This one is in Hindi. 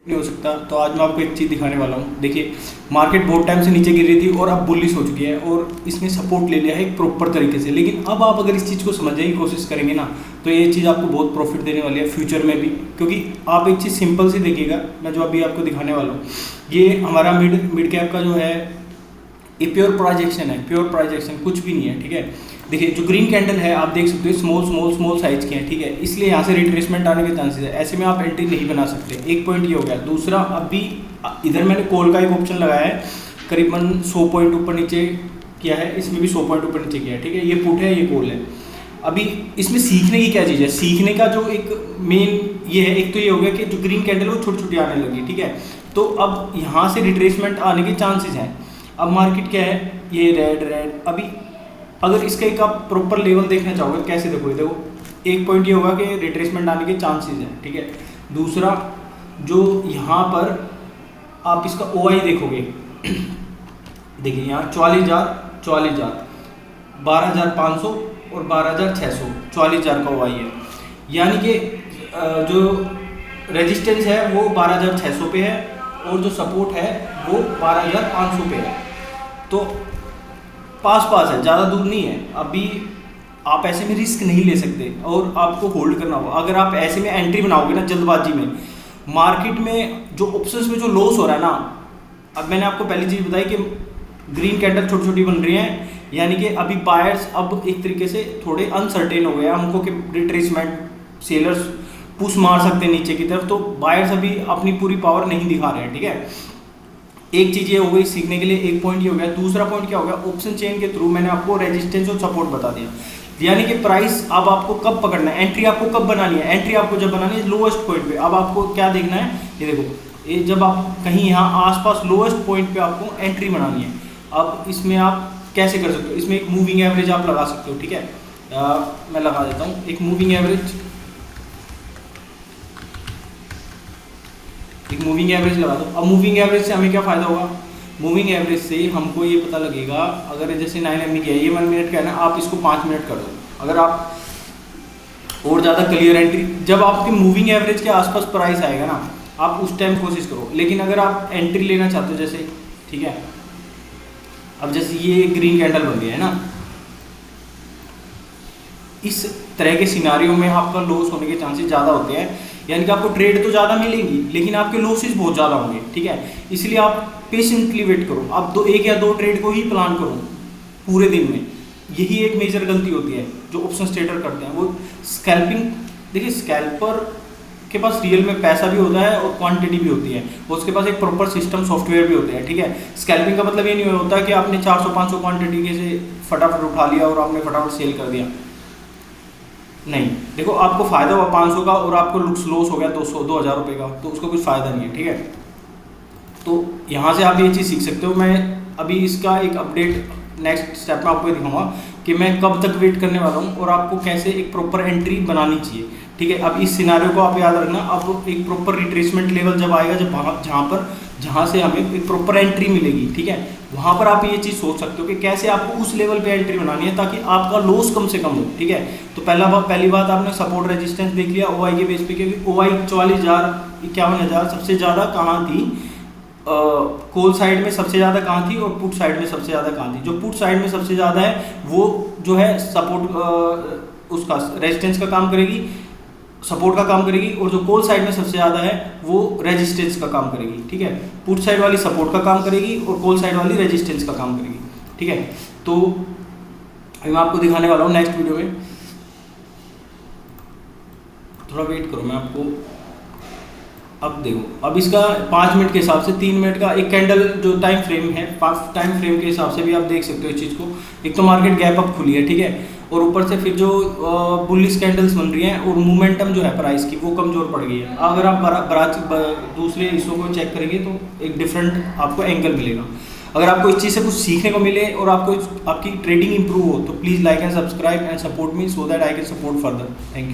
नहीं हो सकता। तो आज मैं आपको एक चीज़ दिखाने वाला हूँ। देखिए, मार्केट बहुत टाइम से नीचे गिर रही थी और अब बुलिश हो चुकी है और इसने सपोर्ट ले लिया है एक प्रॉपर तरीके से। लेकिन अब आप अगर इस चीज़ को समझने की कोशिश करेंगे ना, तो ये चीज़ आपको बहुत प्रॉफिट देने वाली है फ्यूचर में भी। क्योंकि आप एक चीज़ सिंपल सी देखिएगा, मैं जो अभी आपको दिखाने वाला हूँ, ये हमारा मिड कैप का जो है ये प्योर प्रोजेक्शन है। प्योर प्रोजेक्शन कुछ भी नहीं है, ठीक है। देखिए, जो ग्रीन कैंडल है आप देख सकते हो स्मॉल साइज के हैं, ठीक है। इसलिए यहाँ से रिट्रेसमेंट आने के चांसेस है। ऐसे में आप एंट्री नहीं बना सकते। एक पॉइंट ये हो गया। दूसरा, अभी इधर मैंने कॉल का एक ऑप्शन लगाया है, करीबन 100 पॉइंट ऊपर नीचे किया है। इसमें भी 100 पॉइंट ऊपर नीचे किया है, ठीक है। ये पुट है, ये कॉल है। अभी इसमें सीखने की क्या चीज़ है? सीखने का जो एक मेन ये है, एक तो ये हो गया कि जो ग्रीन कैंडल वो छोटी छोटी आने लगी, ठीक है। तो अब यहाँ से रिट्रेसमेंट आने के चांसेस हैं। अब मार्केट क्या है, ये रेड अभी अगर इसका एक आप प्रॉपर लेवल देखना चाहोगे, कैसे देखोगे? देखो, एक पॉइंट ये होगा कि रिट्रेसमेंट आने के चांसेस हैं, ठीक है। दूसरा, जो यहाँ पर आप इसका OI देखोगे, देखिए यहाँ 44,000 12,500 और 12,600, 44,000 का OI है। यानी कि जो रेजिस्टेंस है वो 12,600 पे है और जो सपोर्ट है वो 12,500 पे है। तो पास है, ज़्यादा दूर नहीं है। अभी आप ऐसे में रिस्क नहीं ले सकते और आपको होल्ड करना होगा। अगर आप ऐसे में एंट्री बनाओगे ना जल्दबाजी में, मार्केट में जो ऑप्शंस में जो लॉस हो रहा है ना, अब मैंने आपको पहली चीज़ बताई कि ग्रीन कैंडल छोटी छोटी बन रही हैं, यानी कि अभी बायर्स अब एक तरीके से थोड़े अनसर्टेन हो गए हैं हमको कि रिट्रेसमेंट, सेलर्स पुश मार सकते हैं नीचे की तरफ। तो बायर्स अभी अपनी पूरी पावर नहीं दिखा रहे हैं, ठीक है। एक चीज़ ये हो गई सीखने के लिए, एक पॉइंट ये हो गया। दूसरा पॉइंट क्या हो गया, ऑप्शन चेन के थ्रू मैंने आपको रेजिस्टेंस और सपोर्ट बता दिया। यानी कि प्राइस अब आपको कब पकड़ना है, एंट्री आपको कब बनानी है। एंट्री आपको जब बनानी है लोएस्ट पॉइंट पे। अब आपको क्या देखना है, ये देखो, ये जब आप कहीं यहाँ आसपास लोएस्ट पॉइंट पे आपको एंट्री बनानी है। अब इसमें आप कैसे कर सकते हो, इसमें एक मूविंग एवरेज आप लगा सकते हो, ठीक है। मैं लगा देता हूँ एक मूविंग एवरेज लगा दो। अब मूविंग एवरेज से हमें क्या फ़ायदा होगा? मूविंग एवरेज से हमको ये पता लगेगा, अगर जैसे 9 MA किया है, ये 1 मिनट का है ना, आप इसको 5 मिनट कर दो। अगर आप और ज़्यादा क्लियर एंट्री, जब आपकी मूविंग एवरेज के आसपास प्राइस आएगा ना, आप उस टाइम कोशिश करो। लेकिन अगर आप एंट्री लेना चाहते हो, जैसे, ठीक है, अब जैसे ये ग्रीन कैंडल बन गया है ना, इस तरह के सिनारियों में आपका लॉस होने के चांसेस ज़्यादा होते हैं। यानी कि आपको ट्रेड तो ज़्यादा मिलेंगी लेकिन आपके लॉसेस बहुत ज़्यादा होंगे, ठीक है। इसलिए आप पेशेंटली वेट करो। आप एक या दो ट्रेड को ही प्लान करो पूरे दिन में। यही एक मेजर गलती होती है जो ऑप्शन ट्रेडर करते हैं, वो स्कैल्पिंग। देखिए, स्कैल्पर के पास रियल में पैसा भी होता है और क्वांटिटी भी होती है, और उसके पास एक प्रॉपर सिस्टम सॉफ्टवेयर भी होते हैं, ठीक है। स्कैल्पिंग का मतलब ये नहीं होता कि आपने 400-500 क्वांटिटी के से फटाफट उठा लिया और आपने फटाफट सेल कर दिया। नहीं, देखो, आपको फ़ायदा हुआ 500 का और आपको लॉस हो गया 200-2,000 रुपये का, तो उसका कुछ फ़ायदा नहीं है, ठीक है। तो यहाँ से आप ये चीज़ सीख सकते हो। मैं अभी इसका एक अपडेट नेक्स्ट स्टेप में आपको ये दिखाऊंगा कि मैं कब तक वेट करने वाला हूँ और आपको कैसे एक प्रॉपर एंट्री बनानी चाहिए, ठीक है। अब इस सिनारियो को आप याद रखना। अब एक प्रॉपर रिट्रेसमेंट लेवल जब आएगा, जब जहाँ से हमें एक प्रॉपर एंट्री मिलेगी, ठीक है, वहाँ पर आप ये चीज़ सोच सकते हो कि कैसे आपको उस लेवल पे एंट्री बनानी है ताकि आपका लॉस कम से कम हो, ठीक है। तो पहली बात आपने सपोर्ट रेजिस्टेंस देख लिया OI के बेस पे, क्योंकि OI 44,000 51,000 सबसे ज़्यादा कहाँ थी, कॉल साइड में सबसे ज़्यादा कहाँ थी और पुट साइड में सबसे ज़्यादा कहाँ थी। जो पुट साइड में सबसे ज़्यादा है वो जो है सपोर्ट उसका रेजिस्टेंस का काम करेगी, सपोर्ट का काम करेगी, और जो कॉल साइड में सबसे ज़्यादा है वो रेजिस्टेंस का काम करेगी, ठीक है। पुट साइड वाली सपोर्ट का काम करेगी और कॉल साइड वाली रेजिस्टेंस का काम करेगी, ठीक है। तो अभी मैं आपको दिखाने वाला हूँ नेक्स्ट वीडियो में। थोड़ा वेट करो, मैं आपको अब देखो, अब इसका 5 मिनट के हिसाब से 3 मिनट का एक कैंडल जो टाइम फ्रेम है, टाइम फ्रेम के हिसाब से भी आप देख सकते हो इस चीज़ को। एक तो मार्केट गैप अप खुली है, ठीक है, और ऊपर से फिर जो बुलिश कैंडल्स बन रही हैं और मोमेंटम जो है प्राइस की वो कमज़ोर पड़ गई है। अगर आप दूसरे हिस्सों को चेक करेंगे तो एक डिफरेंट आपको एंगल मिलेगा। अगर आपको इस चीज़ से कुछ सीखने को मिले और आपकी ट्रेडिंग इंप्रूव हो तो please like and subscribe and support me so that I can support further. Thank you.